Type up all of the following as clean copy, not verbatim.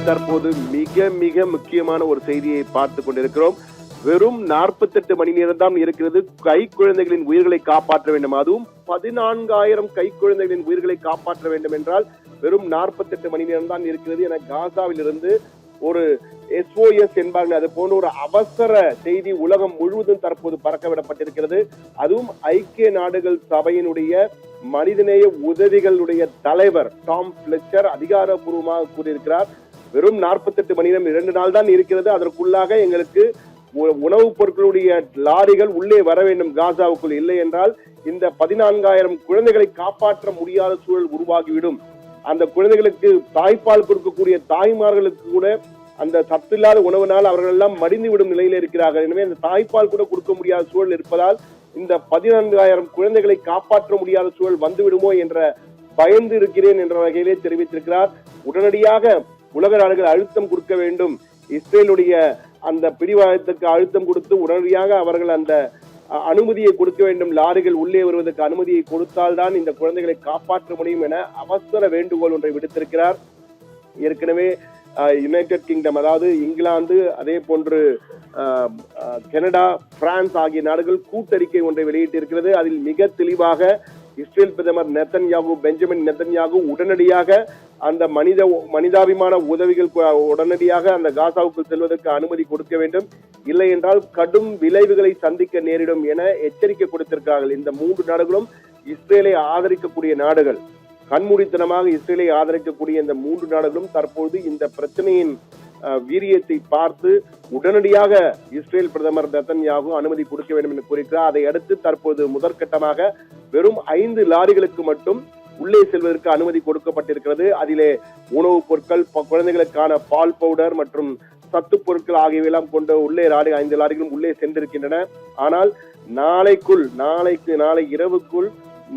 தற்போது மிக மிக முக்கியமான ஒரு செய்தியை பார்த்து கொண்டிருக்கிறோம். வெறும் 48 மணி நேரம் தான் இருக்கிறது கை குழந்தைகளின் உயிர்களை காப்பாற்ற வேண்டும். அதுவும் 14,000 கை குழந்தைகளின் உயிர்களை காப்பாற்ற வேண்டும் என்றால் வெறும் 48 மணி நேரம் தான் இருக்கிறது என காசாவில் இருந்து ஒரு SOS என்பார்கள், அது போன்ற ஒரு அவசர செய்தி உலகம் முழுவதும் தற்போது பறக்கவிடப்பட்டிருக்கிறது. அதுவும் ஐக்கிய நாடுகள் சபையினுடைய மனிதநேய உதவிகளுடைய தலைவர் டாம் பிளெச்சர் அதிகாரப்பூர்வமாக கூறியிருக்கிறார். வெறும் 48 மணி நேரம் 2 நாள் தான் இருக்கிறது, அதற்குள்ளாக எங்களுக்கு உணவுப் பொருட்களுடைய லாரிகள் உள்ளே வர வேண்டும் காசாவுக்குள், இல்லை என்றால் இந்த 14,000 குழந்தைகளை காப்பாற்ற முடியாத சூழல் உருவாகிவிடும். அந்த குழந்தைகளுக்கு தாய்ப்பால் கொடுக்கக்கூடிய தாய்மார்களுக்கு கூட அந்த சத்தில்லாத உணவினால் அவர்கள் எல்லாம் மடிந்து விடும் நிலையில இருக்கிறார்கள். எனவே அந்த தாய்ப்பால் கூட கொடுக்க முடியாத சூழல் இருப்பதால் இந்த 14,000 குழந்தைகளை காப்பாற்ற முடியாத சூழல் வந்துவிடுமோ என்ற பயந்து இருக்கிறேன் என்ற வகையிலே தெரிவித்திருக்கிறார். உடனடியாக உலக நாடுகள் அழுத்தம் கொடுக்க வேண்டும், இஸ்ரேலுடைய அந்த பிடிவாதத்துக்கு அழுத்தம் கொடுத்து உடனடியாக அவர்கள் அந்த அனுமதியை கொடுக்க வேண்டும், லாரிகள் உள்ளே வருவதற்கு அனுமதியை கொடுத்தால்தான் இந்த குழந்தைகளை காப்பாற்ற முடியும் என அவசர வேண்டுகோள் ஒன்றை விடுத்திருக்கிறார். ஏற்கனவே யுனைடெட் கிங்டம், அதாவது இங்கிலாந்து, அதே போன்று கனடா, பிரான்ஸ் ஆகிய நாடுகள் கூட்டறிக்கை ஒன்றை வெளியிட்டிருக்கிறது. அதில் மிக தெளிவாக இஸ்ரேல் பிரதமர் பெஞ்சமின் நெத்தன்யாகு உடனடியாக அந்த மனிதாபிமான உதவிகள் உடனடியாக அந்த காசாவுக்குள் செல்வதற்கு அனுமதி கொடுக்க வேண்டும், இல்லை என்றால் கடும் விளைவுகளை சந்திக்க நேரிடும் என எச்சரிக்கை கொடுத்திருக்கிறார்கள். இந்த 3 நாடுகளும் இஸ்ரேலை ஆதரிக்கக்கூடிய நாடுகள், கண்மூடித்தனமாக இஸ்ரேலை ஆதரிக்கக்கூடிய இந்த 3 நாடுகளும் தற்போது இந்த பிரச்சனையின் வீரியத்தை பார்த்து உடனடியாக இஸ்ரேல் பிரதமர் நெத்தன்யாகு அனுமதி கொடுக்க வேண்டும் என்று கூறுகிறார். அதை அடுத்து தற்போது முதற்கட்டமாக வெறும் 5 லாரிகளுக்கு மட்டும் உள்ளே செல்வதற்கு அனுமதி கொடுக்கப்பட்டிருக்கிறது. அதிலே உணவுப் பொருட்கள், குழந்தைகளுக்கான பால் பவுடர் மற்றும் சத்து பொருட்கள் ஆகியவையெல்லாம் கொண்ட உள்ளே 5 லாரிகளும் உள்ளே சென்றிருக்கின்றன. ஆனால் நாளை இரவுக்குள்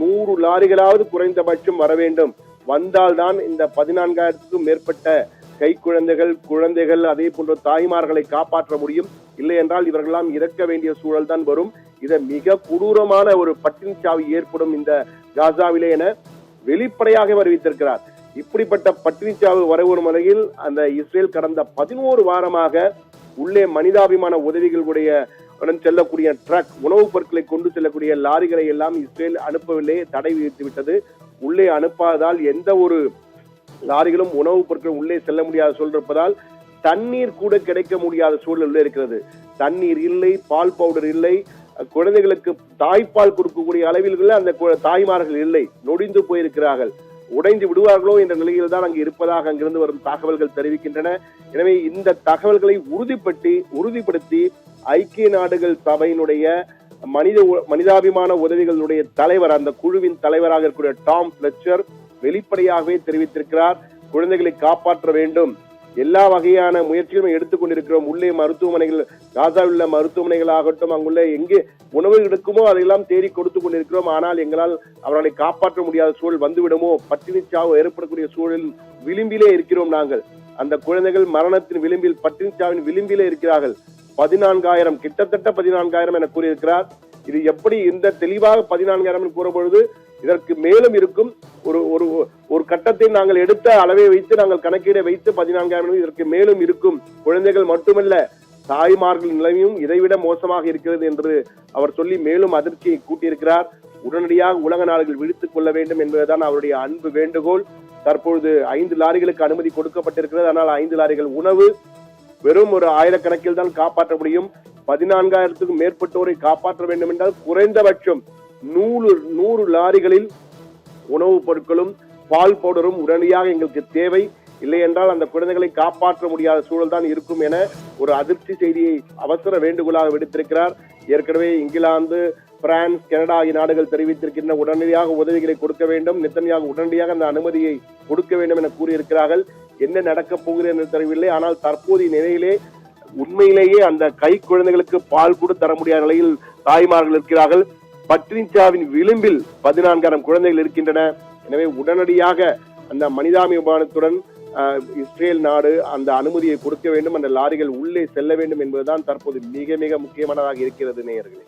100 லாரிகளாவது குறைந்தபட்சம் வர வேண்டும். வந்தால்தான் இந்த 14,000க்கும் மேற்பட்ட கை குழந்தைகள் அதே போன்ற தாய்மார்களை காப்பாற்ற முடியும், இல்லை என்றால் இவர்களெல்லாம் இறக்க வேண்டிய சூழல் தான் வரும். இதை மிக கொடூரமான ஒரு பட்டினிச்சாவு ஏற்படும் இந்த காசாவிலே என வெளிப்படையாக அறிவித்திருக்கிறார். இப்படிப்பட்ட பட்டினிச்சாவு வரவரும் வரையில் அந்த இஸ்ரேல் கடந்த 11 வாரமாக உள்ளே மனிதாபிமான உதவிகளுடைய செல்லக்கூடிய ட்ரக், உணவுப் பொருட்களை கொண்டு செல்லக்கூடிய லாரிகளை எல்லாம் இஸ்ரேல் அனுப்பவில்லை, தடை விதித்து விட்டது. உள்ளே அனுப்பாததால் எந்த ஒரு லாரிகளும் உணவுப் பொருட்கள் உள்ளே செல்ல முடியாத சூழல் இருப்பதால் தண்ணீர் கூட கிடைக்க முடியாத சூழல் இருக்கிறது. தண்ணீர் இல்லை, பால் பவுடர் இல்லை, குழந்தைகளுக்கு தாய்ப்பால் கொடுக்கக்கூடிய அளவில் அந்த தாய்மார்கள் இல்லை, நொடிந்து போயிருக்கிறார்கள், உடைந்து விடுவார்களோ என்ற நிலையில் தான் அங்கு இருப்பதாக அங்கிருந்து வரும் தகவல்கள் தெரிவிக்கின்றன. எனவே இந்த தகவல்களை உறுதிப்படுத்தி ஐக்கிய நாடுகள் சபையினுடைய மனிதாபிமான உதவிகளுடைய தலைவர், அந்த குழுவின் தலைவராக இருக்கக்கூடிய டாம் பிளெச்சர் வெளிப்படையாகவே தெரிவித்திருக்கிறார், குழந்தைகளை காப்பாற்ற வேண்டும், எல்லா வகையான முயற்சிகளும் எடுத்துக்கொண்டிருக்கிறோம். உள்ளே மருத்துவமனைகள், காசாவில் உள்ள மருத்துவமனைகள் ஆகட்டும், அங்குள்ள எங்கே உணவு எடுக்குமோ அதையெல்லாம் தேடி கொடுத்து கொண்டிருக்கிறோம். ஆனால் எங்களால் அவர்களை காப்பாற்ற முடியாத சூழல் வந்துவிடுமோ, பட்டினிச்சாவு ஏற்படக்கூடிய சூழலில் விளிம்பிலே இருக்கிறோம் நாங்கள். அந்த குழந்தைகள் மரணத்தின் விளிம்பில், பட்டினிச்சாவின் விளிம்பிலே இருக்கிறார்கள். 14,000, கிட்டத்தட்ட 14,000 என கூறியிருக்கிறார். இது எப்படி இந்த தெளிவாக 14,000 கூறும்பொழுது இதற்கு மேலும் இருக்கும். ஒரு கட்டத்தை நாங்கள் எடுத்த அளவை வைத்து நாங்கள் கணக்கீடை வைத்து 14,000 இதற்கு மேலும் இருக்கும். குழந்தைகள் மட்டுமல்ல, தாய்மார்களின் நிலைமையும் இதைவிட மோசமாக இருக்கிறது என்று அவர் சொல்லி மேலும் அதிர்ச்சியை கூட்டியிருக்கிறார். உடனடியாக உலக நாடுகள் விழித்துக் கொள்ள வேண்டும் என்பதுதான் அவருடைய அன்பு வேண்டுகோள். தற்பொழுது 5 லாரிகளுக்கு அனுமதி கொடுக்கப்பட்டிருக்கிறது. ஆனால் 5 லாரிகள் உணவு வெறும் ஒரு 1000 கணக்கில் தான் காப்பாற்ற முடியும். 14,000க்கும் மேற்பட்டோரை காப்பாற்ற வேண்டும் என்றால் குறைந்தபட்சம் 100 லாரிகளில் உணவுப் பொருட்களும் பால் பவுடரும் உடனடியாக எங்களுக்கு தேவை, இல்லை என்றால் அந்த குழந்தைகளை காப்பாற்ற முடியாத சூழல் தான் இருக்கும் என ஒரு அதிர்ச்சி செய்தியை அவசர வேண்டுகோளாக விடுத்திருக்கிறார். ஏற்கனவே இங்கிலாந்து, பிரான்ஸ், கனடா ஆகிய நாடுகள் தெரிவித்திருக்கின்றன உடனடியாக உதவிகளை கொடுக்க வேண்டும், நெத்தன்யாகு உடனடியாக அந்த அனுமதியை கொடுக்க வேண்டும் என கூறியிருக்கிறார்கள். என்ன நடக்கப் போகிறது என்று தெரியவில்லை. ஆனால் தற்போதைய நிலையிலே உண்மையிலேயே அந்த கை குழந்தைகளுக்கு பால் கூட தர முடியாத நிலையில் தாய்மார்கள் இருக்கிறார்கள். பட்டினிச்சாவின் விளிம்பில் 14,000 குழந்தைகள் இருக்கின்றன. எனவே உடனடியாக அந்த மனிதாபிமானத்துடன் இஸ்ரேல் நாடு அந்த அனுமதியை கொடுக்க வேண்டும், அந்த லாரிகள் உள்ளே செல்ல வேண்டும் என்பதுதான் தற்போது மிக மிக முக்கியமானதாக இருக்கிறது நேயர்களே.